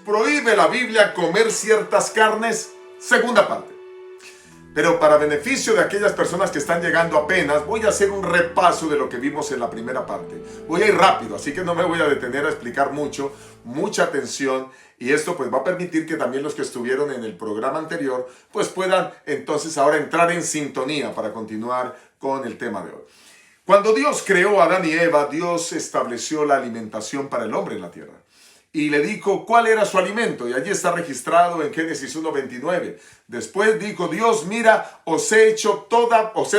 ¿Prohíbe la Biblia comer ciertas carnes? Segunda parte. Pero para beneficio de aquellas personas que están llegando apenas, voy a hacer un repaso de lo que vimos en la primera parte. Voy a ir rápido, así que no me voy a detener a explicar mucho, mucha atención. Y esto pues va a permitir que también los que estuvieron en el programa anterior pues puedan entonces ahora entrar en sintonía para continuar con el tema de hoy. Cuando Dios creó a Adán y Eva, Dios estableció la alimentación para el hombre en la tierra. Y le dijo cuál era su alimento, y allí está registrado en Génesis 1:29. Después dijo Dios: mira, os he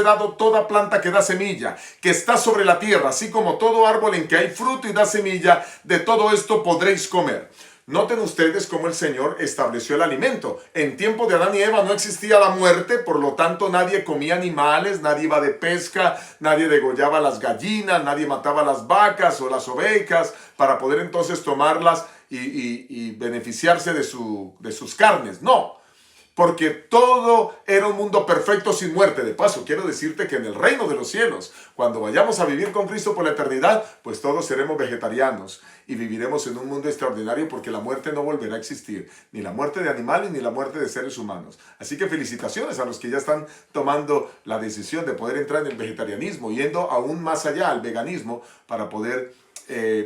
dado toda planta que da semilla, que está sobre la tierra, así como todo árbol en que hay fruto y da semilla, de todo esto podréis comer. Noten ustedes cómo el Señor estableció el alimento. En tiempo de Adán y Eva no existía la muerte, por lo tanto nadie comía animales, nadie iba de pesca, nadie degollaba las gallinas, nadie mataba las vacas o las ovejas para poder entonces tomarlas y beneficiarse de sus carnes. No, porque todo era un mundo perfecto sin muerte. De paso, quiero decirte que en el reino de los cielos, cuando vayamos a vivir con Cristo por la eternidad, pues todos seremos vegetarianos y viviremos en un mundo extraordinario, porque la muerte no volverá a existir, ni la muerte de animales ni la muerte de seres humanos. Así que felicitaciones a los que ya están tomando la decisión de poder entrar en el vegetarianismo, yendo aún más allá al veganismo para poder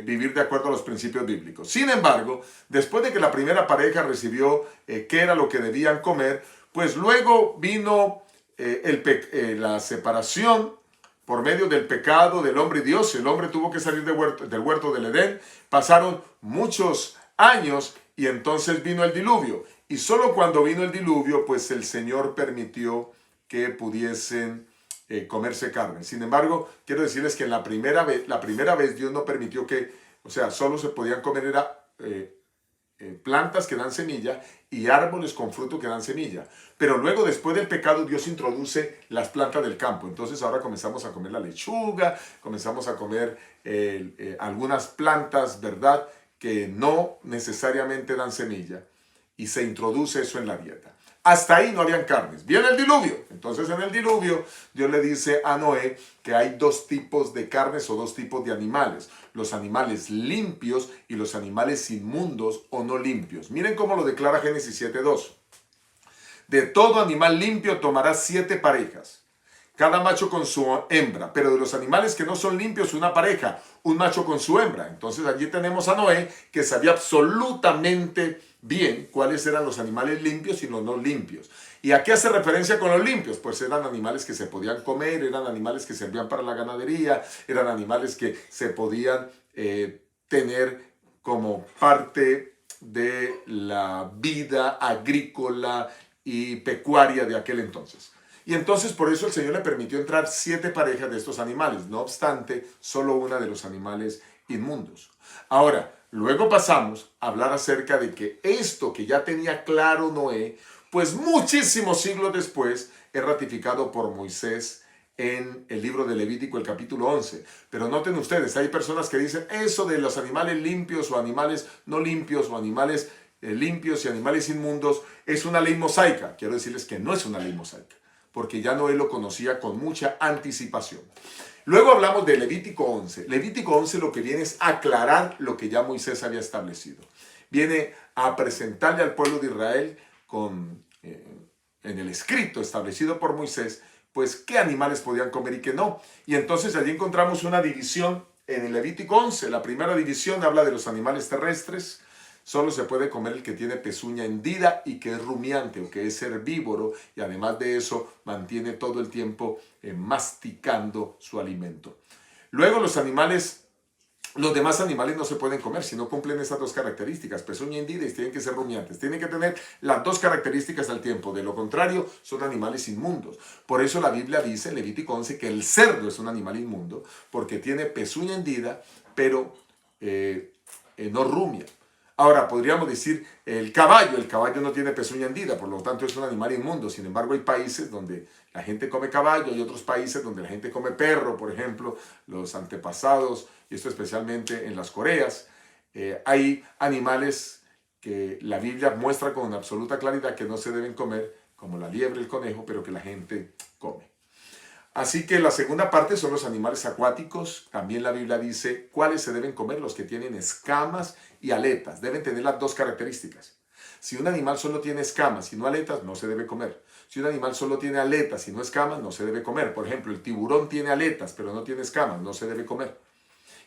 vivir de acuerdo a los principios bíblicos. Sin embargo, después de que la primera pareja recibió qué era lo que debían comer, pues luego vino la separación por medio del pecado del hombre y Dios. El hombre tuvo que salir del huerto del Edén. Pasaron muchos años y entonces vino el diluvio. Y solo cuando vino el diluvio, pues el Señor permitió que pudiesen comerse carne. Sin embargo, quiero decirles que la primera vez Dios no permitió que, o sea, solo se podían comer plantas que dan semilla y árboles con fruto que dan semilla. Pero luego, después del pecado, Dios introduce las plantas del campo. Entonces ahora comenzamos a comer la lechuga, comenzamos a comer algunas plantas, ¿verdad?, que no necesariamente dan semilla, y se introduce eso en la dieta. Hasta ahí no habían carnes. Viene el diluvio. Entonces en el diluvio Dios le dice a Noé que hay dos tipos de carnes o dos tipos de animales. Los animales limpios y los animales inmundos o no limpios. Miren cómo lo declara Génesis 7:2. De todo animal limpio tomarás 7 parejas, cada macho con su hembra, pero de los animales que no son limpios, una pareja, un macho con su hembra. Entonces allí tenemos a Noé, que sabía absolutamente bien cuáles eran los animales limpios y los no limpios. ¿Y a qué hace referencia con los limpios? Pues eran animales que se podían comer, eran animales que servían para la ganadería, eran animales que se podían tener como parte de la vida agrícola y pecuaria de aquel entonces. Y entonces por eso el Señor le permitió entrar 7 parejas de estos animales. No obstante, solo una de los animales inmundos. Ahora, luego pasamos a hablar acerca de que esto que ya tenía claro Noé, pues muchísimos siglos después es ratificado por Moisés en el libro de Levítico, el capítulo 11. Pero noten ustedes, hay personas que dicen eso de los animales limpios o animales no limpios o animales limpios y animales inmundos es una ley mosaica. Quiero decirles que no es una ley mosaica, porque ya Noé lo conocía con mucha anticipación. Luego hablamos de Levítico 11. Levítico 11 lo que viene es aclarar lo que ya Moisés había establecido. Viene a presentarle al pueblo de Israel en el escrito establecido por Moisés, pues qué animales podían comer y qué no. Y entonces allí encontramos una división en el Levítico 11. La primera división habla de los animales terrestres. Solo se puede comer el que tiene pezuña hendida y que es rumiante o que es herbívoro, y además de eso mantiene todo el tiempo masticando su alimento. Luego los demás animales no se pueden comer si no cumplen esas dos características, pezuña hendida, y tienen que ser rumiantes. Tienen que tener las dos características al tiempo. De lo contrario, son animales inmundos. Por eso la Biblia dice en Levítico 11 que el cerdo es un animal inmundo, porque tiene pezuña hendida, pero no rumia. Ahora, podríamos decir el caballo no tiene pezuña hendida, por lo tanto es un animal inmundo. Sin embargo, hay países donde la gente come caballo, hay otros países donde la gente come perro, por ejemplo, los antepasados, y esto especialmente en las Coreas. Hay animales que la Biblia muestra con absoluta claridad que no se deben comer, como la liebre, el conejo, pero que la gente come. Así que la segunda parte son los animales acuáticos. También la Biblia dice cuáles se deben comer: los que tienen escamas y aletas. Deben tener las dos características. Si un animal solo tiene escamas y no aletas, no se debe comer. Si un animal solo tiene aletas y no escamas, no se debe comer. Por ejemplo, el tiburón tiene aletas pero no tiene escamas, no se debe comer.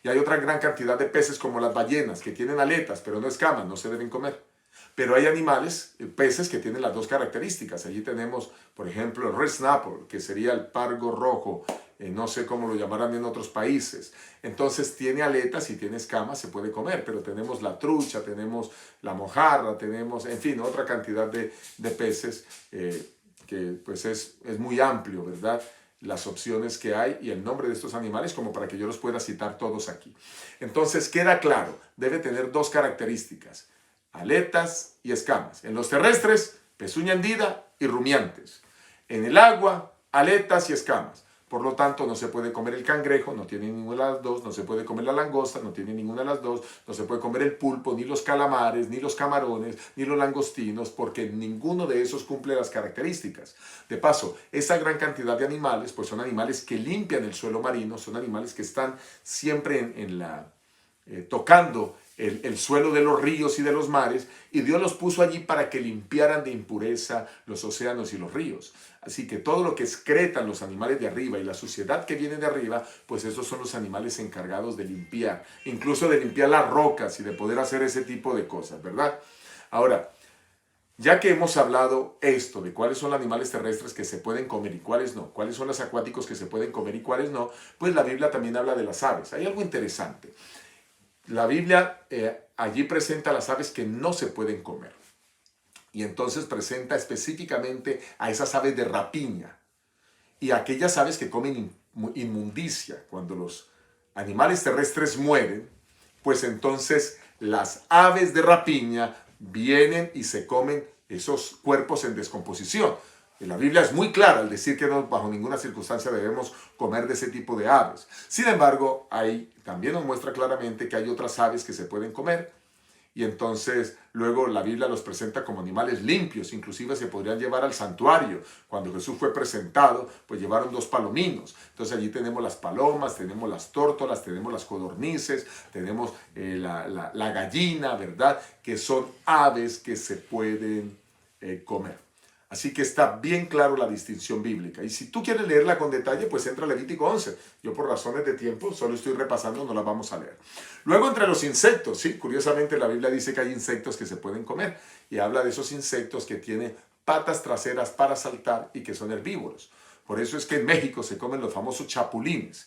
Y hay otra gran cantidad de peces como las ballenas que tienen aletas pero no escamas, no se deben comer. Pero hay animales, peces que tienen las dos características. Allí tenemos, por ejemplo, el red snapper, que sería el pargo rojo, no sé cómo lo llamarán en otros países. Entonces tiene aletas y tiene escamas, se puede comer, pero tenemos la trucha, tenemos la mojarra, tenemos, en fin, otra cantidad de peces que pues es muy amplio, ¿verdad? Las opciones que hay y el nombre de estos animales como para que yo los pueda citar todos aquí. Entonces queda claro, debe tener dos características: aletas y escamas. En los terrestres, pezuña hendida y rumiantes. En el agua, aletas y escamas. Por lo tanto, no se puede comer el cangrejo, no tiene ninguna de las dos. No se puede comer la langosta, no tiene ninguna de las dos. No se puede comer el pulpo, ni los calamares, ni los camarones, ni los langostinos, porque ninguno de esos cumple las características. De paso, esa gran cantidad de animales, pues son animales que limpian el suelo marino, son animales que están siempre tocando el suelo de los ríos y de los mares, y Dios los puso allí para que limpiaran de impureza los océanos y los ríos. Así que todo lo que excretan los animales de arriba y la suciedad que viene de arriba, pues esos son los animales encargados de limpiar, incluso de limpiar las rocas y de poder hacer ese tipo de cosas, ¿verdad? Ahora, ya que hemos hablado esto de cuáles son los animales terrestres que se pueden comer y cuáles no, cuáles son los acuáticos que se pueden comer y cuáles no, pues la Biblia también habla de las aves. Hay algo interesante. La Biblia allí presenta las aves que no se pueden comer. Y entonces presenta específicamente a esas aves de rapiña y a aquellas aves que comen inmundicia. Cuando los animales terrestres mueren, pues entonces las aves de rapiña vienen y se comen esos cuerpos en descomposición. Y la Biblia es muy clara al decir que no, bajo ninguna circunstancia debemos comer de ese tipo de aves. Sin embargo, también nos muestra claramente que hay otras aves que se pueden comer, y entonces luego la Biblia los presenta como animales limpios, inclusive se podrían llevar al santuario. Cuando Jesús fue presentado, pues llevaron 2 palominos. Entonces allí tenemos las palomas, tenemos las tórtolas, tenemos las codornices, tenemos la gallina, ¿verdad? Que son aves que se pueden comer. Así que está bien claro la distinción bíblica. Y si tú quieres leerla con detalle, pues entra a Levítico 11. Yo por razones de tiempo solo estoy repasando, no la vamos a leer. Luego entre los insectos, sí, curiosamente la Biblia dice que hay insectos que se pueden comer. Y habla de esos insectos que tienen patas traseras para saltar y que son herbívoros. Por eso es que en México se comen los famosos chapulines,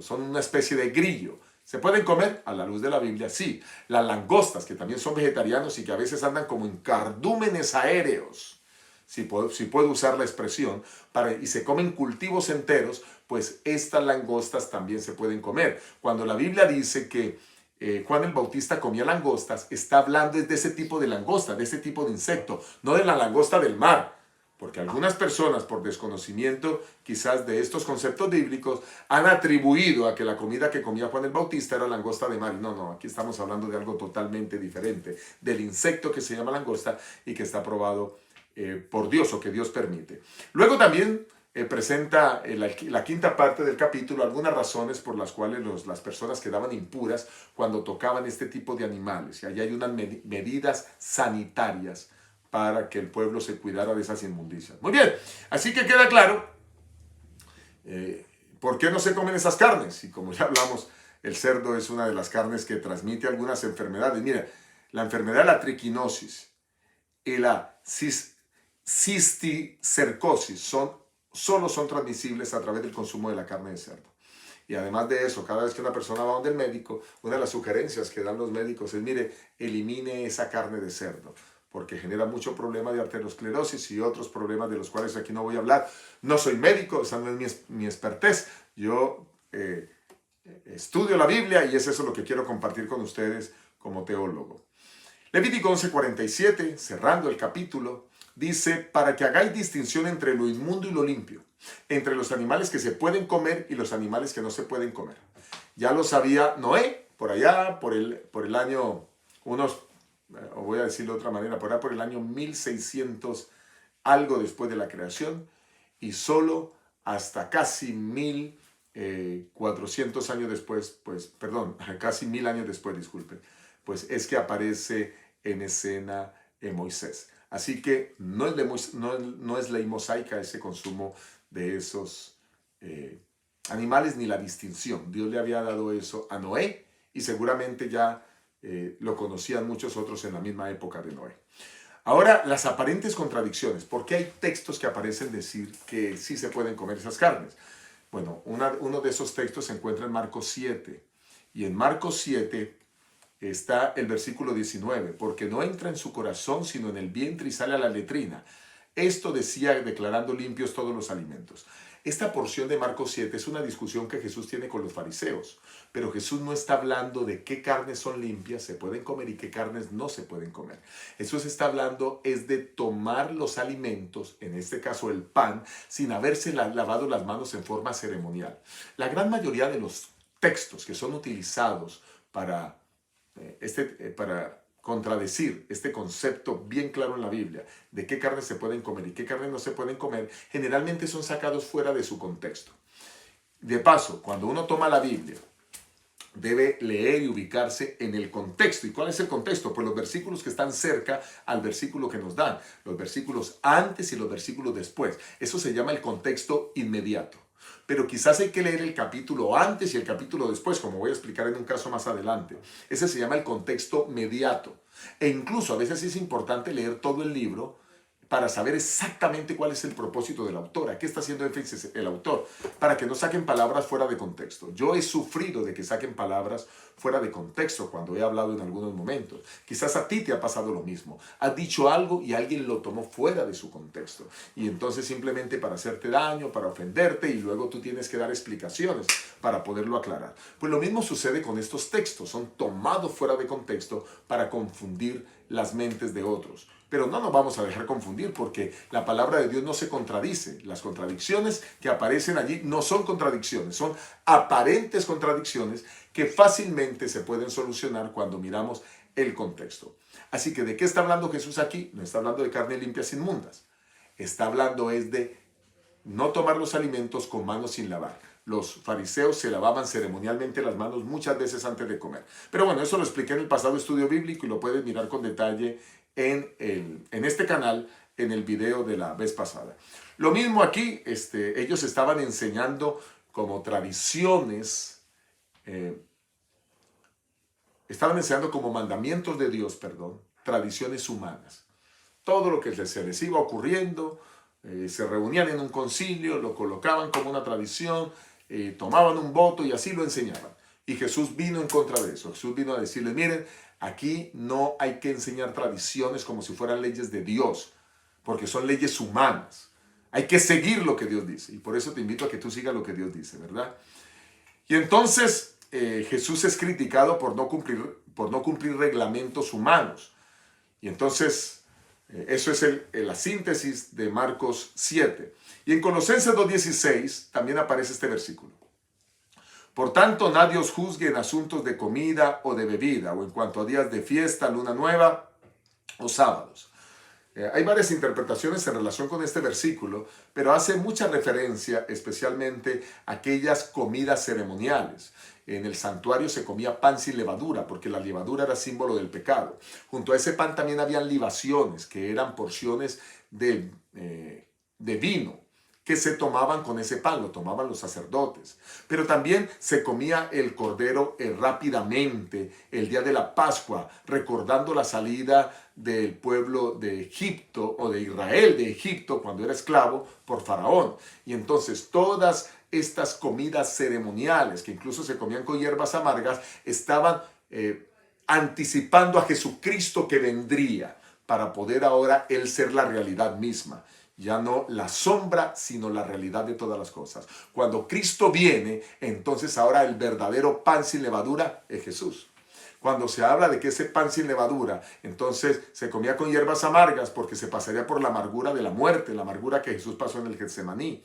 son una especie de grillo. ¿Se pueden comer? A la luz de la Biblia, sí. Las langostas, que también son vegetarianos y que a veces andan como en cardúmenes aéreos, si puedo usar la expresión, y se comen cultivos enteros, pues estas langostas también se pueden comer. Cuando la Biblia dice que Juan el Bautista comía langostas, está hablando de ese tipo de langosta, de ese tipo de insecto, no de la langosta del mar. Porque algunas personas, por desconocimiento quizás de estos conceptos bíblicos, han atribuido a que la comida que comía Juan el Bautista era langosta de mar. No, aquí estamos hablando de algo totalmente diferente, del insecto que se llama langosta y que está probado por Dios, o que Dios permite. Luego también presenta la quinta parte del capítulo algunas razones por las cuales las personas quedaban impuras cuando tocaban este tipo de animales. Y allí hay unas medidas sanitarias para que el pueblo se cuidara de esas inmundicias. Muy bien, así que queda claro por qué no se comen esas carnes. Y como ya hablamos, el cerdo es una de las carnes que transmite algunas enfermedades. Mira, la enfermedad de la triquinosis y la cisticercosis solo son transmisibles a través del consumo de la carne de cerdo. Y además de eso, cada vez que una persona va donde el médico, una de las sugerencias que dan los médicos es: mire, elimine esa carne de cerdo, porque genera mucho problema de arteriosclerosis y otros problemas de los cuales aquí no voy a hablar. No soy médico, esa no es mi expertez. Yo estudio la Biblia y es eso lo que quiero compartir con ustedes como teólogo. Levítico 11:47, cerrando el capítulo, dice: para que hagáis distinción entre lo inmundo y lo limpio, entre los animales que se pueden comer y los animales que no se pueden comer. Ya lo sabía Noé, por allá, por el año, o voy a decirlo de otra manera, por allá por el año 1600, algo después de la creación, y solo hasta casi 1400 años después, pues, perdón, casi 1000 años después, disculpen, pues es que aparece en escena Moisés. Así que no es ley mosaica ese consumo de esos animales ni la distinción. Dios le había dado eso a Noé y seguramente ya lo conocían muchos otros en la misma época de Noé. Ahora, las aparentes contradicciones. ¿Por qué hay textos que aparecen decir que sí se pueden comer esas carnes? Bueno, uno de esos textos se encuentra en Marcos 7. Y en Marcos 7 está el versículo 19. Porque no entra en su corazón, sino en el vientre y sale a la letrina. Esto decía declarando limpios todos los alimentos. Esta porción de Marcos 7 es una discusión que Jesús tiene con los fariseos. Pero Jesús no está hablando de qué carnes son limpias, se pueden comer y qué carnes no se pueden comer. Jesús está hablando es de tomar los alimentos, en este caso el pan, sin haberse lavado las manos en forma ceremonial. La gran mayoría de los textos que son utilizados para contradecir este concepto bien claro en la Biblia de qué carnes se pueden comer y qué carnes no se pueden comer, generalmente son sacados fuera de su contexto. De paso, cuando uno toma la Biblia, debe leer y ubicarse en el contexto. ¿Y cuál es el contexto? Pues los versículos que están cerca al versículo que nos dan, los versículos antes y los versículos después. Eso se llama el contexto inmediato. Pero quizás hay que leer el capítulo antes y el capítulo después, como voy a explicar en un caso más adelante. Ese se llama el contexto mediato. E incluso a veces es importante leer todo el libro para saber exactamente cuál es el propósito del autor, a qué está haciendo énfasis el autor, para que no saquen palabras fuera de contexto. Yo he sufrido de que saquen palabras fuera de contexto cuando he hablado en algunos momentos. Quizás a ti te ha pasado lo mismo. Has dicho algo y alguien lo tomó fuera de su contexto. Y entonces simplemente para hacerte daño, para ofenderte, y luego tú tienes que dar explicaciones para poderlo aclarar. Pues lo mismo sucede con estos textos. Son tomados fuera de contexto para confundir las mentes de otros. Pero no nos vamos a dejar confundir porque la palabra de Dios no se contradice. Las contradicciones que aparecen allí no son contradicciones, son aparentes contradicciones que fácilmente se pueden solucionar cuando miramos el contexto. Así que, ¿de qué está hablando Jesús aquí? No está hablando de carne limpias inmundas. Está hablando es de no tomar los alimentos con manos sin lavar. Los fariseos se lavaban ceremonialmente las manos muchas veces antes de comer. Pero bueno, eso lo expliqué en el pasado estudio bíblico y lo puedes mirar con detalle en este canal, en el video de la vez pasada. Lo mismo aquí, ellos estaban enseñando como tradiciones, estaban enseñando como mandamientos de Dios, tradiciones humanas. Todo lo que se les iba ocurriendo, se reunían en un concilio, lo colocaban como una tradición, tomaban un voto y así lo enseñaban. Y Jesús vino en contra de eso. Jesús vino a decirles, miren, aquí no hay que enseñar tradiciones como si fueran leyes de Dios, porque son leyes humanas. Hay que seguir lo que Dios dice. Y por eso te invito a que tú sigas lo que Dios dice, ¿verdad? Y entonces Jesús es criticado por no cumplir reglamentos humanos. Y entonces eso es la síntesis de Marcos 7. Y en Colosenses 2:16 también aparece este versículo. Por tanto, nadie os juzgue en asuntos de comida o de bebida, o en cuanto a días de fiesta, luna nueva o sábados. Hay varias interpretaciones en relación con este versículo, pero hace mucha referencia especialmente a aquellas comidas ceremoniales. En el santuario se comía pan sin levadura, porque la levadura era símbolo del pecado. Junto a ese pan también habían libaciones, que eran porciones de vino, que se tomaban con ese pan, lo tomaban los sacerdotes. Pero también se comía el cordero rápidamente, el día de la Pascua, recordando la salida del pueblo de Egipto, o de Israel de Egipto, cuando era esclavo por Faraón. Y entonces todas estas comidas ceremoniales, que incluso se comían con hierbas amargas, estaban anticipando a Jesucristo que vendría, para poder ahora Él ser la realidad misma. Ya no la sombra, sino la realidad de todas las cosas. Cuando Cristo viene, entonces ahora el verdadero pan sin levadura es Jesús. Cuando se habla de que ese pan sin levadura, entonces se comía con hierbas amargas porque se pasaría por la amargura de la muerte, la amargura que Jesús pasó en el Getsemaní.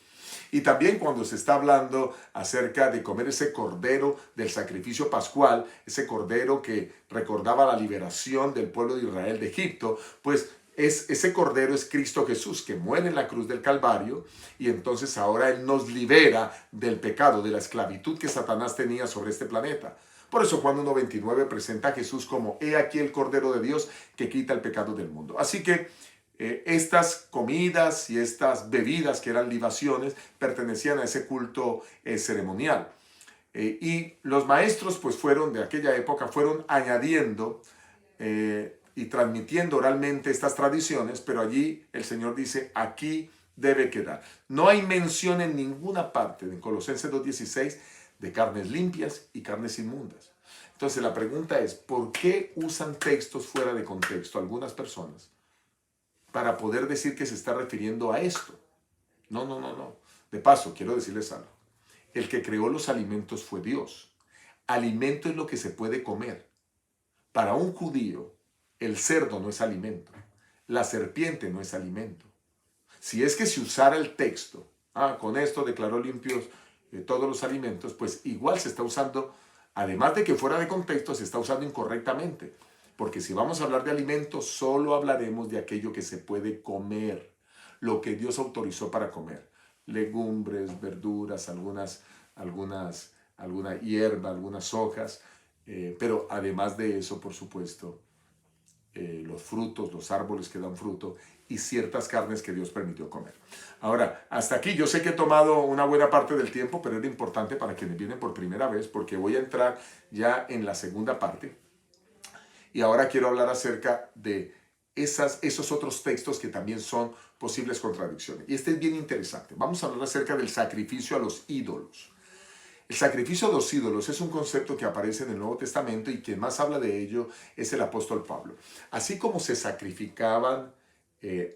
Y también cuando se está hablando acerca de comer ese cordero del sacrificio pascual, ese cordero que recordaba la liberación del pueblo de Israel de Egipto, pues ese cordero es Cristo Jesús, que muere en la cruz del Calvario, y entonces ahora Él nos libera del pecado, de la esclavitud que Satanás tenía sobre este planeta. Por eso Juan 1:29 presenta a Jesús como: he aquí el Cordero de Dios que quita el pecado del mundo. Así que estas comidas y estas bebidas, que eran libaciones, pertenecían a ese culto ceremonial. Y los maestros, pues, fueron de aquella época, fueron añadiendo y transmitiendo oralmente estas tradiciones, pero allí el Señor dice: aquí debe quedar. No hay mención en ninguna parte de Colosenses 2:16 de carnes limpias y carnes inmundas. Entonces la pregunta es: ¿por qué usan textos fuera de contexto algunas personas para poder decir que se está refiriendo a esto? No, no, no, no. De paso, quiero decirles algo. El que creó los alimentos fue Dios. Alimento es lo que se puede comer. Para un judío, el cerdo no es alimento. La serpiente no es alimento. Si es que se usara el texto, con esto declaró limpios todos los alimentos, pues igual se está usando, además de que fuera de contexto, se está usando incorrectamente. Porque si vamos a hablar de alimentos, solo hablaremos de aquello que se puede comer, lo que Dios autorizó para comer. Legumbres, verduras, alguna hierba, algunas hojas, pero además de eso, por supuesto, los frutos, los árboles que dan fruto y ciertas carnes que Dios permitió comer. Ahora, hasta aquí yo sé que he tomado una buena parte del tiempo, pero era importante para quienes vienen por primera vez, porque voy a entrar ya en la segunda parte. Y ahora quiero hablar acerca de esos otros textos que también son posibles contradicciones. Y este es bien interesante. Vamos a hablar acerca del sacrificio a los ídolos. El sacrificio a los ídolos es un concepto que aparece en el Nuevo Testamento, y quien más habla de ello es el apóstol Pablo. Así como se sacrificaban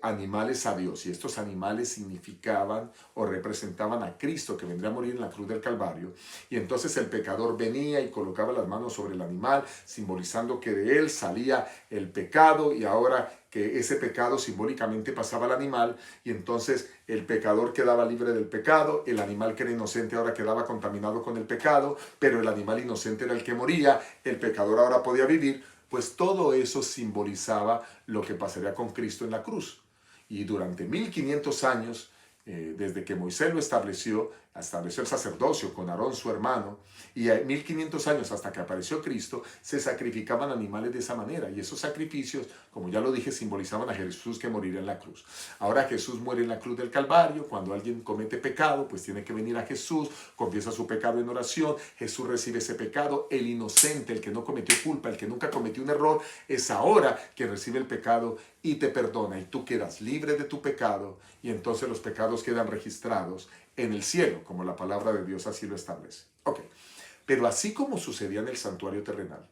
animales a Dios, y estos animales significaban o representaban a Cristo, que vendría a morir en la cruz del Calvario, y entonces el pecador venía y colocaba las manos sobre el animal, simbolizando que de él salía el pecado, y ahora que ese pecado simbólicamente pasaba al animal, y entonces el pecador quedaba libre del pecado, el animal que era inocente ahora quedaba contaminado con el pecado, pero el animal inocente era el que moría, el pecador ahora podía vivir. Pues todo eso simbolizaba lo que pasaría con Cristo en la cruz. Y durante 1500 años, desde que Moisés lo estableció el sacerdocio con Aarón su hermano, y 1500 años hasta que apareció Cristo, se sacrificaban animales de esa manera, y esos sacrificios, como ya lo dije, simbolizaban a Jesús que moriría en la cruz. Ahora Jesús muere en la cruz del Calvario. Cuando alguien comete pecado, pues tiene que venir a Jesús, confiesa su pecado en oración, Jesús recibe ese pecado. El inocente, el que no cometió culpa, el que nunca cometió un error, es ahora que recibe el pecado y te perdona, y tú quedas libre de tu pecado, y entonces los pecados quedan registrados en el cielo, como la palabra de Dios así lo establece. Ok, pero así como sucedía en el santuario terrenal,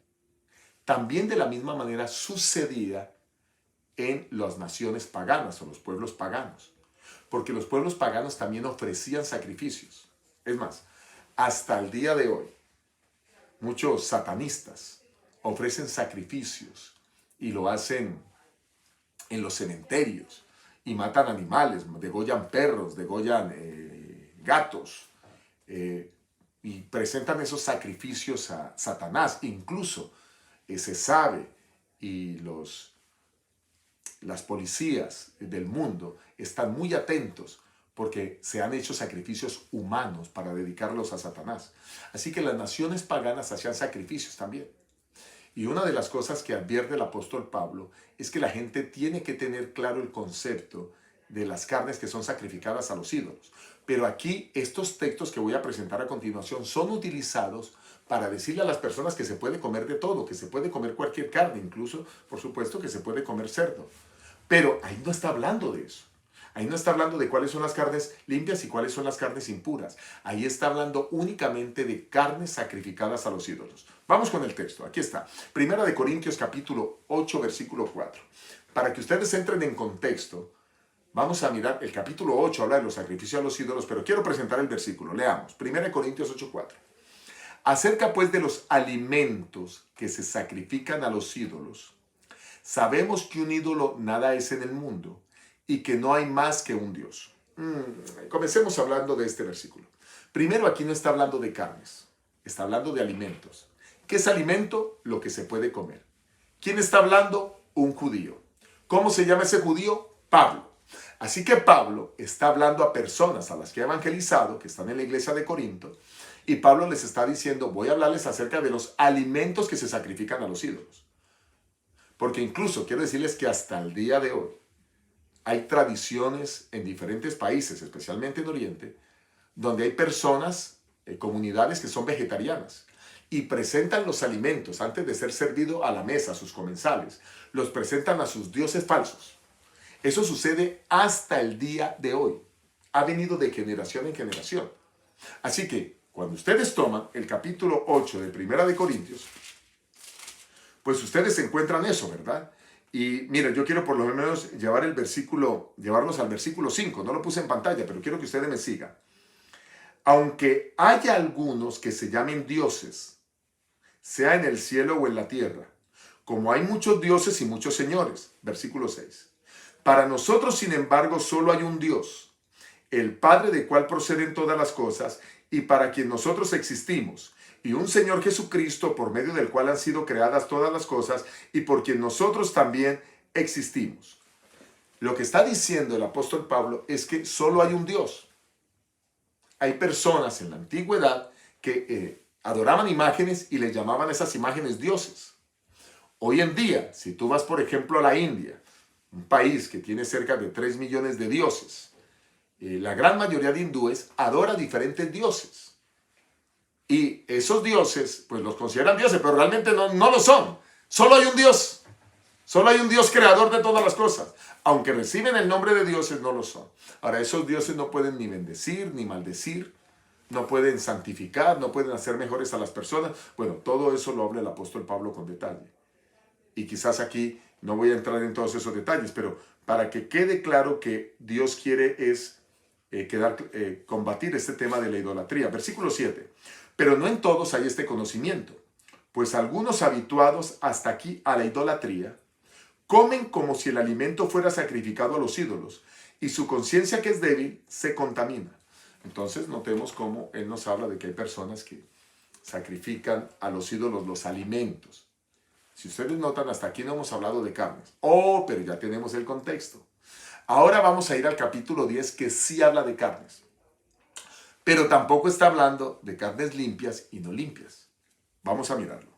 también de la misma manera sucedía en las naciones paganas o los pueblos paganos, porque los pueblos paganos también ofrecían sacrificios. Es más, hasta el día de hoy, muchos satanistas ofrecen sacrificios y lo hacen en los cementerios, y matan animales, degollan perros, degollan gatos, y presentan esos sacrificios a Satanás. Incluso se sabe, y las policías del mundo están muy atentos, porque se han hecho sacrificios humanos para dedicarlos a Satanás. Así que las naciones paganas hacían sacrificios también. Y una de las cosas que advierte el apóstol Pablo es que la gente tiene que tener claro el concepto de las carnes que son sacrificadas a los ídolos. Pero aquí estos textos que voy a presentar a continuación son utilizados para decirle a las personas que se puede comer de todo, que se puede comer cualquier carne, incluso, por supuesto, que se puede comer cerdo. Pero ahí no está hablando de eso. Ahí no está hablando de cuáles son las carnes limpias y cuáles son las carnes impuras. Ahí está hablando únicamente de carnes sacrificadas a los ídolos. Vamos con el texto. Aquí está. Primera de Corintios capítulo 8, versículo 4. Para que ustedes entren en contexto, vamos a mirar el capítulo 8, habla de los sacrificios a los ídolos, pero quiero presentar el versículo. Leamos. Primera de Corintios 8, 4. Acerca pues de los alimentos que se sacrifican a los ídolos, sabemos que un ídolo nada es en el mundo, y que no hay más que un Dios. Comencemos hablando de este versículo. Primero, aquí no está hablando de carnes, está hablando de alimentos. ¿Qué es alimento? Lo que se puede comer. ¿Quién está hablando? Un judío. ¿Cómo se llama ese judío? Pablo. Así que Pablo está hablando a personas a las que ha evangelizado, que están en la iglesia de Corinto, y Pablo les está diciendo, voy a hablarles acerca de los alimentos que se sacrifican a los ídolos. Porque incluso quiero decirles que hasta el día de hoy hay tradiciones en diferentes países, especialmente en Oriente, donde hay personas, comunidades que son vegetarianas y presentan los alimentos antes de ser servido a la mesa, a sus comensales, los presentan a sus dioses falsos. Eso sucede hasta el día de hoy. Ha venido de generación en generación. Así que cuando ustedes toman el capítulo 8 de Primera de Corintios, pues ustedes encuentran eso, ¿verdad? Y miren, yo quiero por lo menos llevarlos al versículo 5. No lo puse en pantalla, pero quiero que ustedes me sigan. Aunque haya algunos que se llamen dioses, sea en el cielo o en la tierra, como hay muchos dioses y muchos señores. Versículo 6. Para nosotros, sin embargo, solo hay un Dios, el Padre del cual proceden todas las cosas y para quien nosotros existimos, y un Señor Jesucristo por medio del cual han sido creadas todas las cosas y por quien nosotros también existimos. Lo que está diciendo el apóstol Pablo es que solo hay un Dios. Hay personas en la antigüedad que adoraban imágenes y les llamaban a esas imágenes dioses. Hoy en día, si tú vas por ejemplo a la India, un país que tiene cerca de 3 millones de dioses, la gran mayoría de hindúes adora diferentes dioses. Y esos dioses, pues los consideran dioses, pero realmente no lo son. Solo hay un Dios. Solo hay un Dios creador de todas las cosas. Aunque reciben el nombre de dioses, no lo son. Ahora, esos dioses no pueden ni bendecir, ni maldecir, no pueden santificar, no pueden hacer mejores a las personas. Bueno, todo eso lo habla el apóstol Pablo con detalle. Y quizás aquí no voy a entrar en todos esos detalles, pero para que quede claro que Dios quiere es combatir este tema de la idolatría. Versículo 7. Pero no en todos hay este conocimiento, pues algunos habituados hasta aquí a la idolatría comen como si el alimento fuera sacrificado a los ídolos y su conciencia, que es débil, se contamina. Entonces notemos cómo él nos habla de que hay personas que sacrifican a los ídolos los alimentos. Si ustedes notan, hasta aquí no hemos hablado de carnes. Oh, pero ya tenemos el contexto. Ahora vamos a ir al capítulo 10 que sí habla de carnes. Pero tampoco está hablando de carnes limpias y no limpias. Vamos a mirarlo.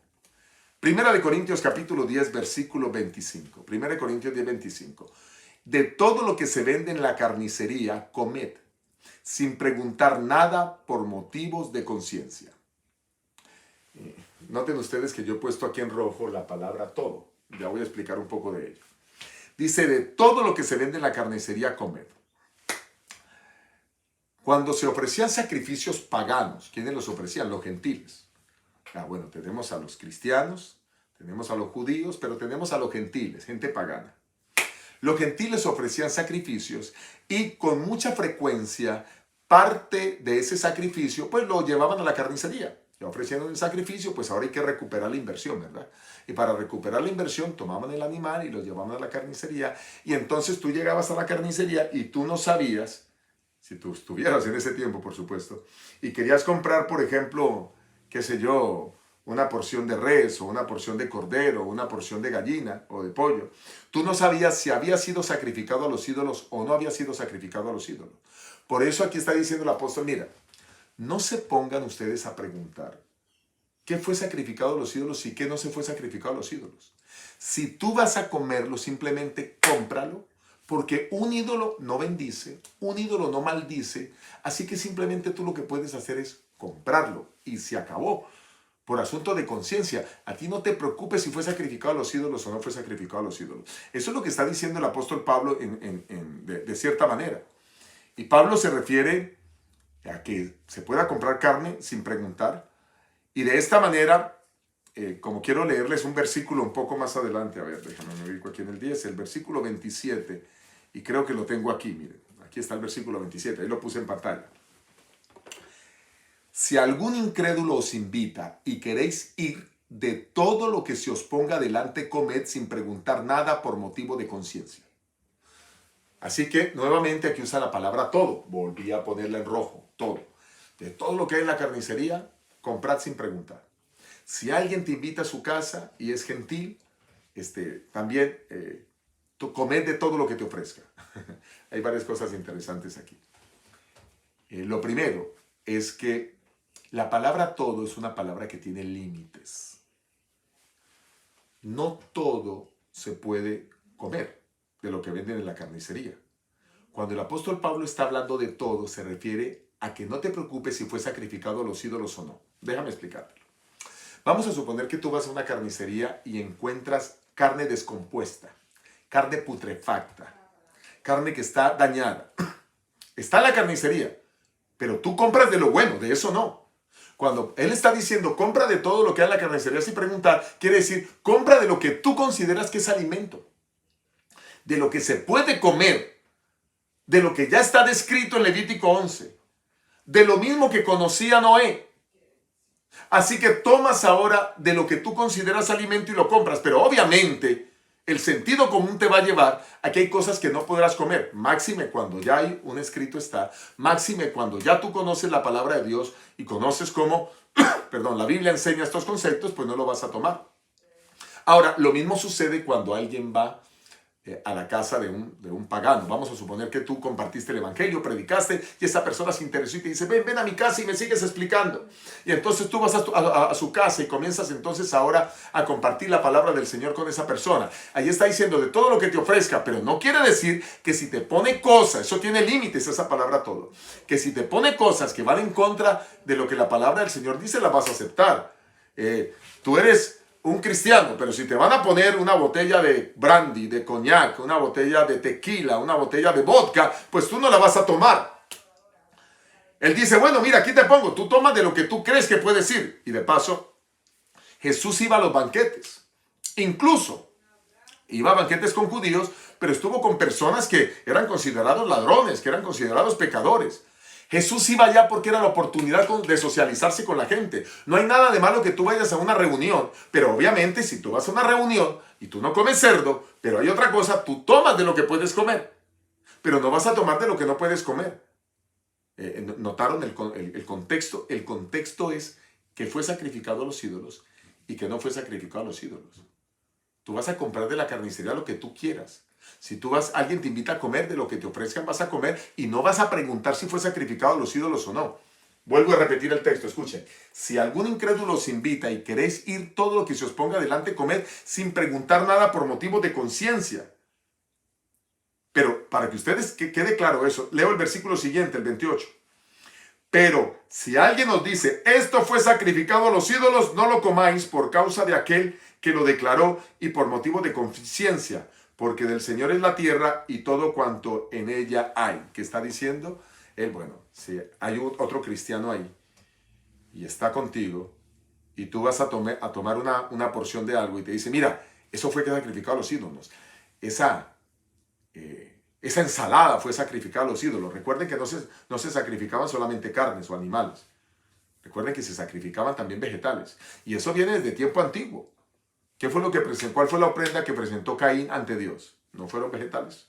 Primera de Corintios capítulo 10 versículo 25. Primera de Corintios 10, 25. De todo lo que se vende en la carnicería, comed, sin preguntar nada por motivos de conciencia. Noten ustedes que yo he puesto aquí en rojo la palabra todo. Ya voy a explicar un poco de ello. Dice, de todo lo que se vende en la carnicería, comed. Cuando se ofrecían sacrificios paganos, ¿quiénes los ofrecían? Los gentiles. Bueno, tenemos a los cristianos, tenemos a los judíos, pero tenemos a los gentiles, gente pagana. Los gentiles ofrecían sacrificios y con mucha frecuencia parte de ese sacrificio pues lo llevaban a la carnicería. Ya ofreciendo el sacrificio, pues ahora hay que recuperar la inversión, ¿verdad? Y para recuperar la inversión tomaban el animal y lo llevaban a la carnicería y entonces tú llegabas a la carnicería y tú no sabías, si tú estuvieras en ese tiempo, por supuesto, y querías comprar, por ejemplo, qué sé yo, una porción de res o una porción de cordero o una porción de gallina o de pollo, tú no sabías si había sido sacrificado a los ídolos o no había sido sacrificado a los ídolos. Por eso aquí está diciendo el apóstol, mira, no se pongan ustedes a preguntar qué fue sacrificado a los ídolos y qué no se fue sacrificado a los ídolos. Si tú vas a comerlo, simplemente cómpralo, porque un ídolo no bendice, un ídolo no maldice, así que simplemente tú lo que puedes hacer es comprarlo y se acabó. Por asunto de conciencia, a ti no te preocupes si fue sacrificado a los ídolos o no fue sacrificado a los ídolos. Eso es lo que está diciendo el apóstol Pablo de cierta manera. Y Pablo se refiere a que se pueda comprar carne sin preguntar. Y de esta manera, como quiero leerles un versículo un poco más adelante, a ver, déjame me ubico aquí en el 10, el versículo 27, y creo que lo tengo aquí, miren, aquí está el versículo 27, ahí lo puse en pantalla. Si algún incrédulo os invita y queréis ir, de todo lo que se os ponga delante comed sin preguntar nada por motivo de conciencia. Así que nuevamente aquí usa la palabra todo, volví a ponerla en rojo, todo. De todo lo que hay en la carnicería, comprad sin preguntar. Si alguien te invita a su casa y es gentil, también comed de todo lo que te ofrezca. Hay varias cosas interesantes aquí. Lo primero es que la palabra todo es una palabra que tiene límites. No todo se puede comer de lo que venden en la carnicería. Cuando el apóstol Pablo está hablando de todo, se refiere a que no te preocupes si fue sacrificado a los ídolos o no. Déjame explicártelo. Vamos a suponer que tú vas a una carnicería y encuentras carne descompuesta, carne putrefacta, carne que está dañada. Está en la carnicería, pero tú compras de lo bueno, de eso no. Cuando él está diciendo compra de todo lo que hay en la carnicería sin preguntar, quiere decir compra de lo que tú consideras que es alimento, de lo que se puede comer, de lo que ya está descrito en Levítico 11, de lo mismo que conocía Noé. Así que tomas ahora de lo que tú consideras alimento y lo compras, pero obviamente el sentido común te va a llevar a que hay cosas que no podrás comer. Máxime cuando ya hay un escrito está, máxime cuando ya tú conoces la palabra de Dios y conoces cómo, la Biblia enseña estos conceptos, pues no lo vas a tomar. Ahora, lo mismo sucede cuando alguien va a la casa de un pagano. Vamos a suponer que tú compartiste el evangelio, predicaste y esa persona se interesó y te dice, ven a mi casa y me sigues explicando. Y entonces tú vas a su casa y comienzas entonces ahora a compartir la palabra del Señor con esa persona. Ahí está diciendo de todo lo que te ofrezca, pero no quiere decir que si te pone cosas, eso tiene límites esa palabra todo, que si te pone cosas que van en contra de lo que la palabra del Señor dice, las vas a aceptar. Tú eres un cristiano, pero si te van a poner una botella de brandy, de coñac, una botella de tequila, una botella de vodka, pues tú no la vas a tomar. Él dice, bueno, mira, aquí te pongo, tú tomas de lo que tú crees que puedes ir. Y de paso, Jesús iba a los banquetes. Incluso iba a banquetes con judíos, pero estuvo con personas que eran considerados ladrones, que eran considerados pecadores. Jesús iba allá porque era la oportunidad de socializarse con la gente. No hay nada de malo que tú vayas a una reunión, pero obviamente si tú vas a una reunión y tú no comes cerdo, pero hay otra cosa, tú tomas de lo que puedes comer, pero no vas a tomar de lo que no puedes comer. ¿Notaron el contexto? El contexto es que fue sacrificado a los ídolos y que no fue sacrificado a los ídolos. Tú vas a comprar de la carnicería lo que tú quieras. Si tú vas, alguien te invita a comer de lo que te ofrezcan, vas a comer y no vas a preguntar si fue sacrificado a los ídolos o no. Vuelvo a repetir el texto, escuchen. Si algún incrédulo os invita y queréis ir todo lo que se os ponga delante, comer sin preguntar nada por motivo de conciencia. Pero para que ustedes quede claro eso, leo el versículo siguiente, el 28. Pero si alguien os dice, esto fue sacrificado a los ídolos, no lo comáis por causa de aquel que lo declaró y por motivo de conciencia, porque del Señor es la tierra y todo cuanto en ella hay. ¿Qué está diciendo? Él, bueno, si hay otro cristiano ahí y está contigo y tú vas a tomar una porción de algo y te dice, mira, eso fue sacrificado a los ídolos. Esa ensalada fue sacrificada a los ídolos. Recuerden que no se sacrificaban solamente carnes o animales. Recuerden que se sacrificaban también vegetales. Y eso viene desde tiempo antiguo. ¿Qué fue lo que presentó? ¿Cuál fue la ofrenda que presentó Caín ante Dios? ¿No fueron vegetales?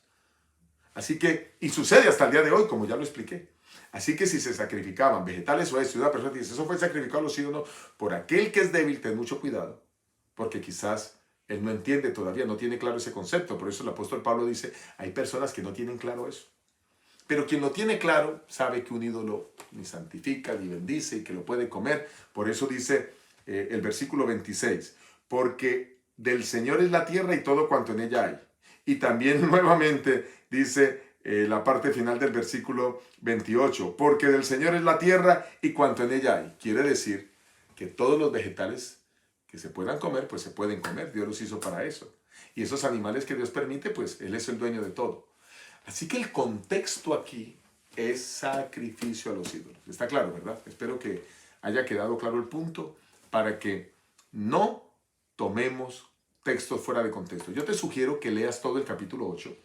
Así que, y sucede hasta el día de hoy, como ya lo expliqué. Así que si se sacrificaban vegetales o esto, y una persona dice, eso fue sacrificado a los ídolos, por aquel que es débil, ten mucho cuidado, porque quizás él no entiende todavía, no tiene claro ese concepto. Por eso el apóstol Pablo dice, hay personas que no tienen claro eso. Pero quien lo tiene claro sabe que un ídolo ni santifica, ni bendice y que lo puede comer. Por eso dice el versículo 26, porque del Señor es la tierra y todo cuanto en ella hay. Y también nuevamente dice la parte final del versículo 28, porque del Señor es la tierra y cuanto en ella hay. Quiere decir que todos los vegetales que se puedan comer, pues se pueden comer. Dios los hizo para eso. Y esos animales que Dios permite, pues Él es el dueño de todo. Así que el contexto aquí es sacrificio a los ídolos. Está claro, ¿verdad? Espero que haya quedado claro el punto para que no tomemos textos fuera de contexto. Yo te sugiero que leas todo el capítulo 8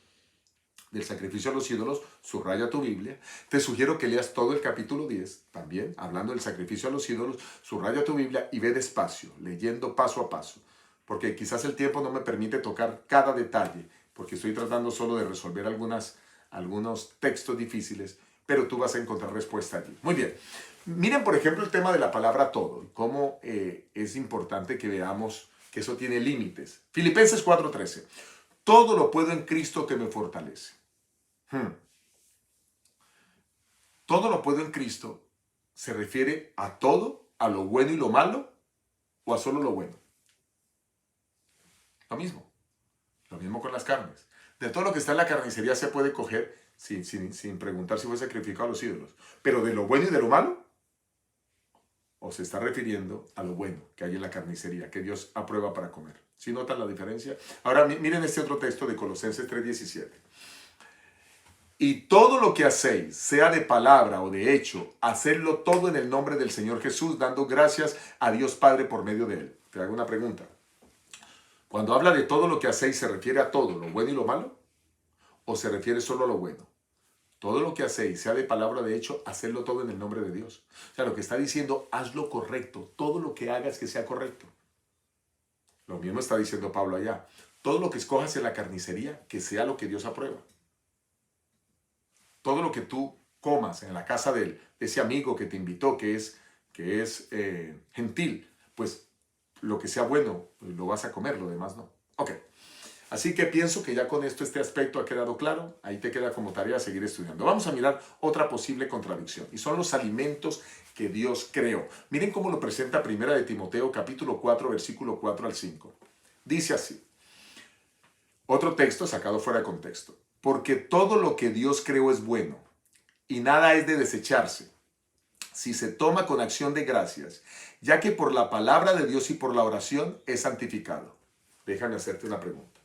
del sacrificio a los ídolos, subraya tu Biblia. Te sugiero que leas todo el capítulo 10, también, hablando del sacrificio a los ídolos, subraya tu Biblia y ve despacio, leyendo paso a paso, porque quizás el tiempo no me permite tocar cada detalle, porque estoy tratando solo de resolver algunos textos difíciles, pero tú vas a encontrar respuesta allí. Muy bien. Miren, por ejemplo, el tema de la palabra todo, cómo es importante que veamos que eso tiene límites. Filipenses 4:13. todo lo puedo en Cristo que me fortalece. Todo lo puedo en Cristo se refiere a todo, a lo bueno y lo malo, o a solo lo bueno. Lo mismo. Lo mismo con las carnes. De todo lo que está en la carnicería se puede coger sin preguntar si fue sacrificado a los ídolos. Pero de lo bueno y de lo malo, o se está refiriendo a lo bueno que hay en la carnicería, que Dios aprueba para comer. ¿Sí notan la diferencia? Ahora miren este otro texto de Colosenses 3:17. Y todo lo que hacéis, sea de palabra o de hecho, hacedlo todo en el nombre del Señor Jesús, dando gracias a Dios Padre por medio de Él. Te hago una pregunta. Cuando habla de todo lo que hacéis, ¿se refiere a todo, lo bueno y lo malo? ¿O se refiere solo a lo bueno? Todo lo que hacéis, sea de palabra o de hecho, hacedlo todo en el nombre de Dios. O sea, lo que está diciendo, haz lo correcto. Todo lo que hagas que sea correcto. Lo mismo está diciendo Pablo allá. Todo lo que escojas en la carnicería, que sea lo que Dios aprueba. Todo lo que tú comas en la casa de ese amigo que te invitó, que es gentil, pues lo que sea bueno lo vas a comer, lo demás no. Ok. Así que pienso que ya con esto este aspecto ha quedado claro. Ahí te queda como tarea seguir estudiando. Vamos a mirar otra posible contradicción. Y son los alimentos que Dios creó. Miren cómo lo presenta Primera de Timoteo, capítulo 4, versículo 4 al 5. Dice así. Otro texto sacado fuera de contexto. Porque todo lo que Dios creó es bueno, y nada es de desecharse, si se toma con acción de gracias, ya que por la palabra de Dios y por la oración es santificado. Déjame hacerte una pregunta.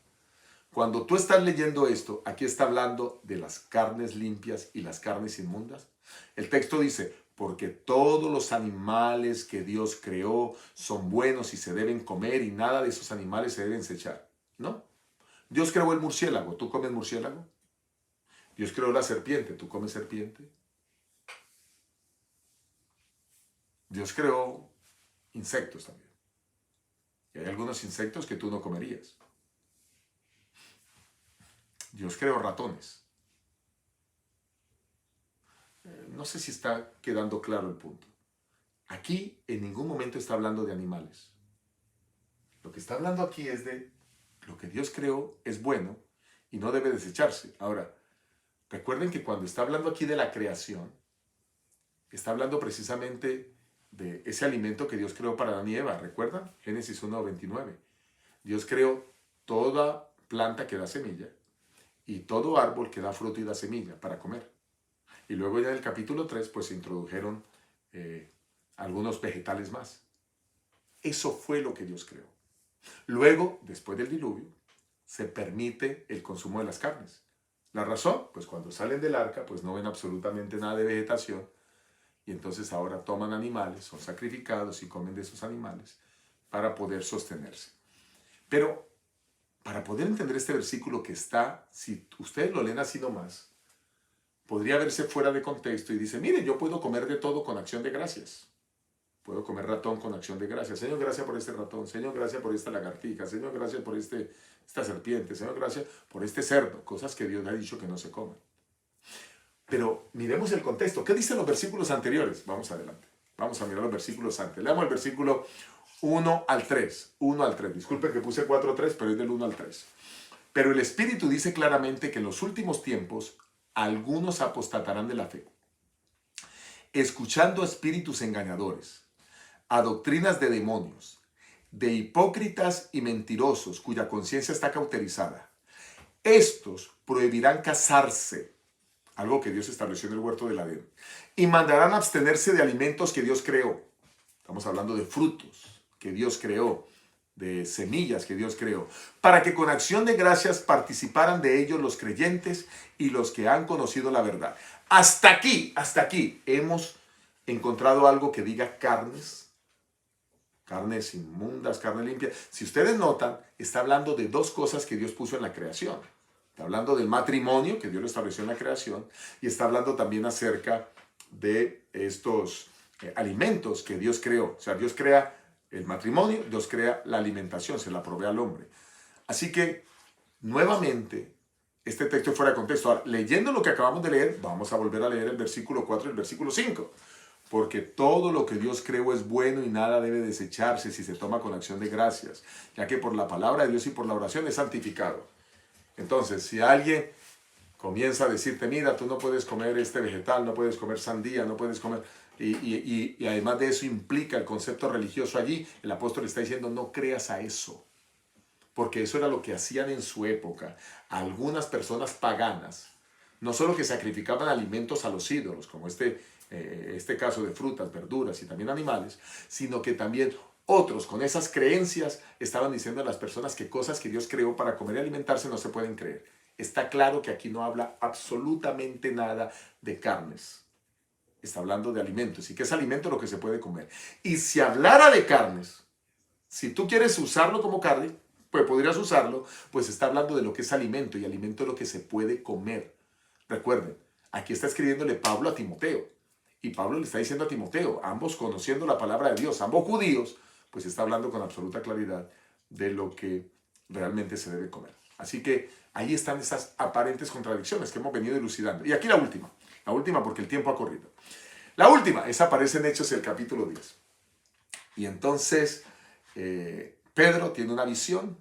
Cuando tú estás leyendo esto, aquí está hablando de las carnes limpias y las carnes inmundas. El texto dice, porque todos los animales que Dios creó son buenos y se deben comer y nada de esos animales se deben desechar. ¿No? Dios creó el murciélago, ¿tú comes murciélago? Dios creó la serpiente, ¿tú comes serpiente? Dios creó insectos también. Y hay algunos insectos que tú no comerías. Dios creó ratones. No sé si está quedando claro el punto. Aquí en ningún momento está hablando de animales. Lo que está hablando aquí es de lo que Dios creó es bueno y no debe desecharse. Ahora, recuerden que cuando está hablando aquí de la creación, está hablando precisamente de ese alimento que Dios creó para Adán y Eva. ¿Recuerdan? Génesis 1:29. Dios creó toda planta que da semilla y todo árbol que da fruto y da semilla para comer. Y luego ya en el capítulo 3 pues se introdujeron algunos vegetales más. Eso fue lo que Dios creó. Luego, después del diluvio, se permite el consumo de las carnes. ¿La razón? Pues cuando salen del arca pues no ven absolutamente nada de vegetación y entonces ahora toman animales, son sacrificados y comen de esos animales para poder sostenerse. Pero para poder entender este versículo que está, si ustedes lo leen así nomás, podría verse fuera de contexto y dice, miren, yo puedo comer de todo con acción de gracias. Puedo comer ratón con acción de gracias. Señor, gracias por este ratón. Señor, gracias por esta lagartija. Señor, gracias por esta serpiente. Señor, gracias por este cerdo. Cosas que Dios ha dicho que no se comen. Pero miremos el contexto. ¿Qué dicen los versículos anteriores? Vamos adelante. Vamos a mirar los versículos antes. Leamos el versículo 1 al 3. 1 al 3. Disculpen que puse 4 al 3, pero es del 1 al 3. Pero el Espíritu dice claramente que en los últimos tiempos algunos apostatarán de la fe, escuchando a espíritus engañadores, a doctrinas de demonios, de hipócritas y mentirosos cuya conciencia está cauterizada. Estos prohibirán casarse, algo que Dios estableció en el huerto del Edén, y mandarán abstenerse de alimentos que Dios creó. Estamos hablando de frutos que Dios creó, de semillas que Dios creó, para que con acción de gracias participaran de ellos los creyentes y los que han conocido la verdad. Hasta aquí hemos encontrado algo que diga carnes inmundas, carne limpia. Si ustedes notan, está hablando de dos cosas que Dios puso en la creación. Está hablando del matrimonio, que Dios lo estableció en la creación, y está hablando también acerca de estos alimentos que Dios creó. O sea, Dios crea el matrimonio, Dios crea la alimentación, se la provee al hombre. Así que, nuevamente, este texto fuera de contexto. Ahora, leyendo lo que acabamos de leer, vamos a volver a leer el versículo 4 y el versículo 5. Porque todo lo que Dios creó es bueno y nada debe desecharse si se toma con acción de gracias, ya que por la palabra de Dios y por la oración es santificado. Entonces, si alguien comienza a decirte, mira, tú no puedes comer este vegetal, no puedes comer sandía, no puedes comer... Y además de eso implica el concepto religioso allí, el apóstol está diciendo, no creas a eso, porque eso era lo que hacían en su época algunas personas paganas, no solo que sacrificaban alimentos a los ídolos, como este caso de frutas, verduras y también animales, sino que también otros con esas creencias estaban diciendo a las personas que cosas que Dios creó para comer y alimentarse no se pueden creer. Está claro que aquí no habla absolutamente nada de carnes. Está hablando de alimentos. ¿Y qué es alimento? Lo que se puede comer. Y si hablara de carnes, si tú quieres usarlo como carne, pues podrías usarlo, pues está hablando de lo que es alimento, y alimento es lo que se puede comer. Recuerden, aquí está escribiéndole Pablo a Timoteo, y Pablo le está diciendo a Timoteo, ambos conociendo la palabra de Dios, ambos judíos, pues está hablando con absoluta claridad de lo que realmente se debe comer. Así que ahí están esas aparentes contradicciones que hemos venido elucidando. Y aquí la última porque el tiempo ha corrido. La última, esa aparece en Hechos el capítulo 10. Y entonces Pedro tiene una visión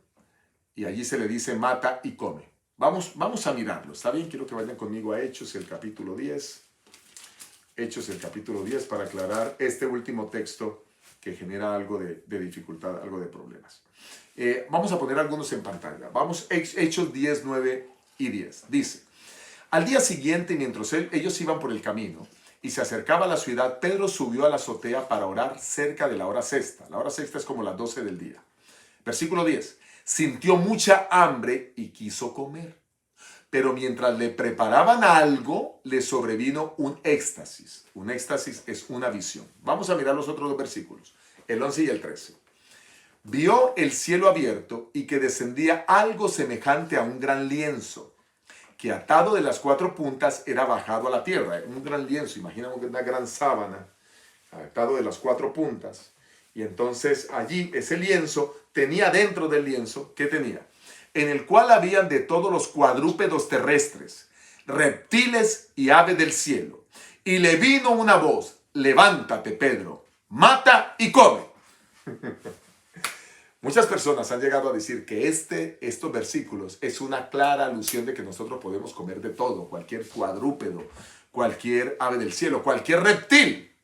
y allí se le dice mata y come. Vamos a mirarlo, ¿está bien? Quiero que vayan conmigo a Hechos el capítulo 10. Hechos el capítulo 10 para aclarar este último texto que genera algo de dificultad, algo de problemas. Vamos a poner algunos en pantalla. Vamos, Hechos 10, 9 y 10. Dice, al día siguiente, mientras ellos iban por el camino y se acercaba a la ciudad, Pedro subió a la azotea para orar cerca de la hora sexta. La hora sexta es como las 12 del día. Versículo 10. Sintió mucha hambre y quiso comer. Pero mientras le preparaban algo, le sobrevino un éxtasis. Un éxtasis es una visión. Vamos a mirar los otros dos versículos, el 11 y el 13. Vio el cielo abierto y que descendía algo semejante a un gran lienzo, que atado de las cuatro puntas era bajado a la tierra. Un gran lienzo, imaginamos que una gran sábana, atado de las cuatro puntas. Y entonces allí ese lienzo tenía dentro del lienzo, ¿qué tenía? En el cual habían de todos los cuadrúpedos terrestres, reptiles y aves del cielo. Y le vino una voz, levántate, Pedro, mata y come. Muchas personas han llegado a decir que estos versículos es una clara alusión de que nosotros podemos comer de todo, cualquier cuadrúpedo, cualquier ave del cielo, cualquier reptil.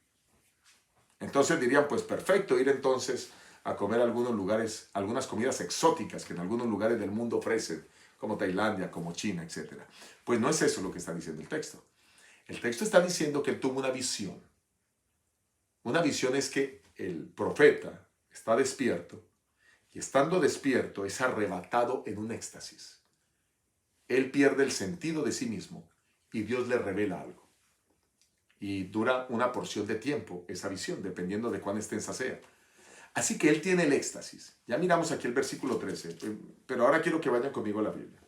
Entonces dirían, pues perfecto, ir entonces a comer algunos lugares, algunas comidas exóticas que en algunos lugares del mundo ofrecen, como Tailandia, como China, etc. Pues no es eso lo que está diciendo el texto. El texto está diciendo que él tuvo una visión. Una visión es que el profeta está despierto y estando despierto es arrebatado en un éxtasis. Él pierde el sentido de sí mismo y Dios le revela algo. Y dura una porción de tiempo esa visión, dependiendo de cuán extensa sea. Así que él tiene el éxtasis. Ya miramos aquí el versículo 13, pero ahora quiero que vayan conmigo a la Biblia.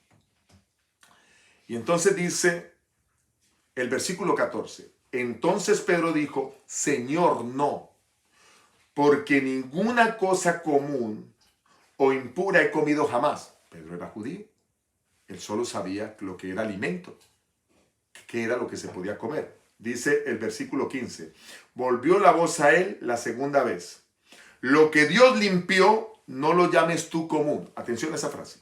Y entonces dice el versículo 14. Entonces Pedro dijo, Señor, no, porque ninguna cosa común o impura he comido jamás. Pedro era judío. Él solo sabía lo que era alimento, qué era lo que se podía comer. Dice el versículo 15. Volvió la voz a él la segunda vez. Lo que Dios limpió, no lo llames tú común. Atención a esa frase.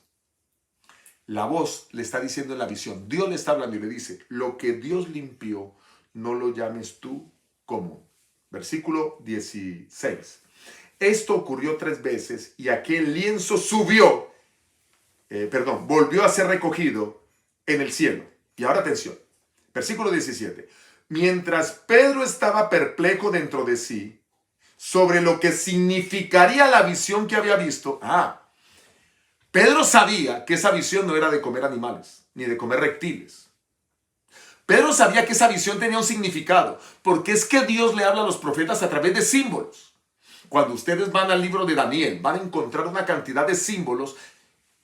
La voz le está diciendo en la visión. Dios le está hablando y le dice, lo que Dios limpió, no lo llames tú común. Versículo 16. Esto ocurrió 3 veces y aquel lienzo volvió a ser recogido en el cielo. Y ahora atención. Versículo 17. Mientras Pedro estaba perplejo dentro de sí sobre lo que significaría la visión que había visto, Pedro sabía que esa visión no era de comer animales, ni de comer reptiles. Pedro sabía que esa visión tenía un significado, porque es que Dios le habla a los profetas a través de símbolos. Cuando ustedes van al libro de Daniel, van a encontrar una cantidad de símbolos,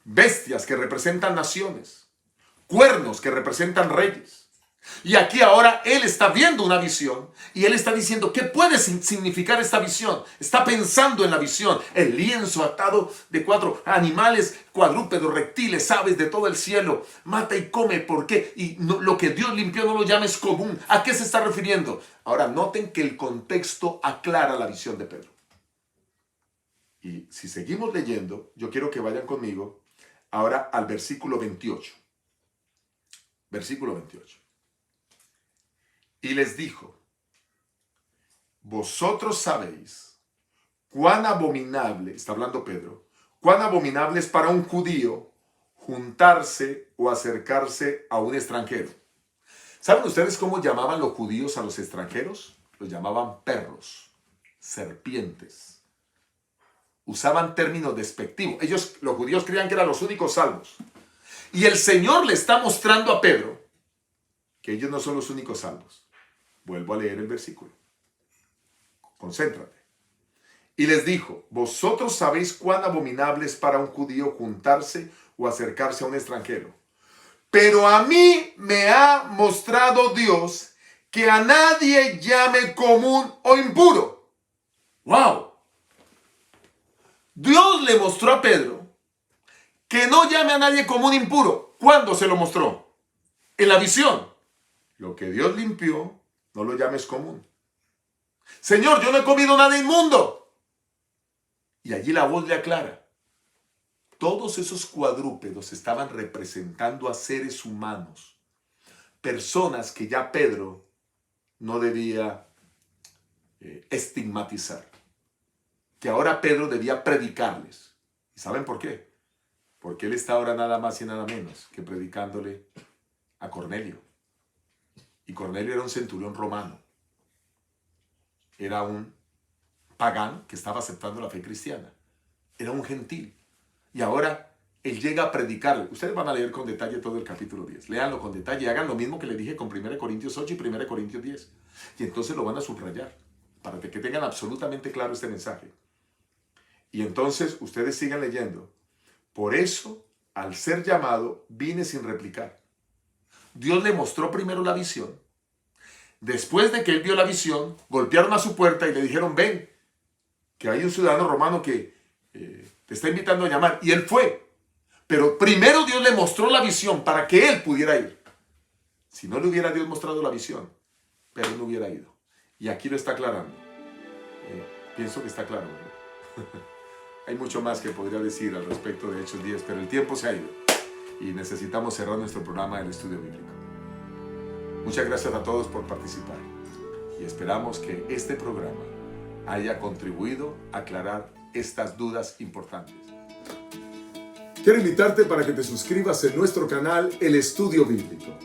bestias que representan naciones, cuernos que representan reyes. Y aquí ahora él está viendo una visión y él está diciendo, ¿qué puede significar esta visión? Está pensando en la visión, el lienzo atado de 4 animales, cuadrúpedos, reptiles, aves de todo el cielo, mata y come, ¿por qué? Y no, lo que Dios limpió no lo llames común. ¿A qué se está refiriendo? Ahora noten que el contexto aclara la visión de Pedro. Y si seguimos leyendo, yo quiero que vayan conmigo ahora al versículo 28. Versículo 28. Y les dijo, vosotros sabéis cuán abominable, está hablando Pedro, cuán abominable es para un judío juntarse o acercarse a un extranjero. ¿Saben ustedes cómo llamaban los judíos a los extranjeros? Los llamaban perros, serpientes. Usaban términos despectivos. Los judíos creían que eran los únicos salvos. Y el Señor le está mostrando a Pedro que ellos no son los únicos salvos. Vuelvo a leer el versículo. Concéntrate. Y les dijo, vosotros sabéis cuán abominable es para un judío juntarse o acercarse a un extranjero. Pero a mí me ha mostrado Dios que a nadie llame común o impuro. ¡Wow! Dios le mostró a Pedro que no llame a nadie común impuro. ¿Cuándo se lo mostró? En la visión. Lo que Dios limpió, no lo llames común. Señor, yo no he comido nada inmundo. Y allí la voz le aclara. Todos esos cuadrúpedos estaban representando a seres humanos. Personas que ya Pedro no debía estigmatizar. Que ahora Pedro debía predicarles. ¿Y saben por qué? Porque él está ahora nada más y nada menos que predicándole a Cornelio. Y Cornelio era un centurión romano. Era un pagán que estaba aceptando la fe cristiana. Era un gentil. Y ahora él llega a predicarle. Ustedes van a leer con detalle todo el capítulo 10. Léanlo con detalle y hagan lo mismo que le dije con 1 Corintios 8 y 1 Corintios 10. Y entonces lo van a subrayar para que tengan absolutamente claro este mensaje. Y entonces ustedes sigan leyendo. Por eso, al ser llamado, vine sin replicar. Dios le mostró primero la visión. Después de que él vio la visión, golpearon a su puerta y le dijeron, ven, que hay un ciudadano romano que te está invitando a llamar. Y él fue. Pero primero Dios le mostró la visión para que él pudiera ir. Si no le hubiera Dios mostrado la visión, pero él no hubiera ido. Y aquí lo está aclarando. Pienso que está claro, ¿verdad? Hay mucho más que podría decir al respecto de Hechos 10, pero el tiempo se ha ido. Y necesitamos cerrar nuestro programa del estudio bíblico. Muchas gracias a todos por participar. Y esperamos que este programa haya contribuido a aclarar estas dudas importantes. Quiero invitarte para que te suscribas en nuestro canal El Estudio Bíblico.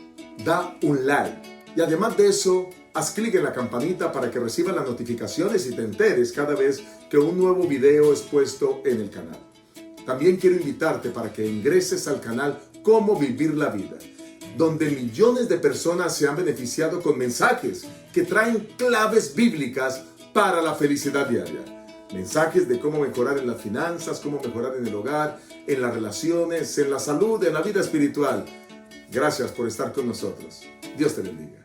Da un like y además de eso, haz clic en la campanita para que recibas las notificaciones y te enteres cada vez que un nuevo video es puesto en el canal. También quiero invitarte para que ingreses al canal Cómo Vivir la Vida, donde millones de personas se han beneficiado con mensajes que traen claves bíblicas para la felicidad diaria. Mensajes de cómo mejorar en las finanzas, cómo mejorar en el hogar, en las relaciones, en la salud, en la vida espiritual. Gracias por estar con nosotros. Dios te bendiga.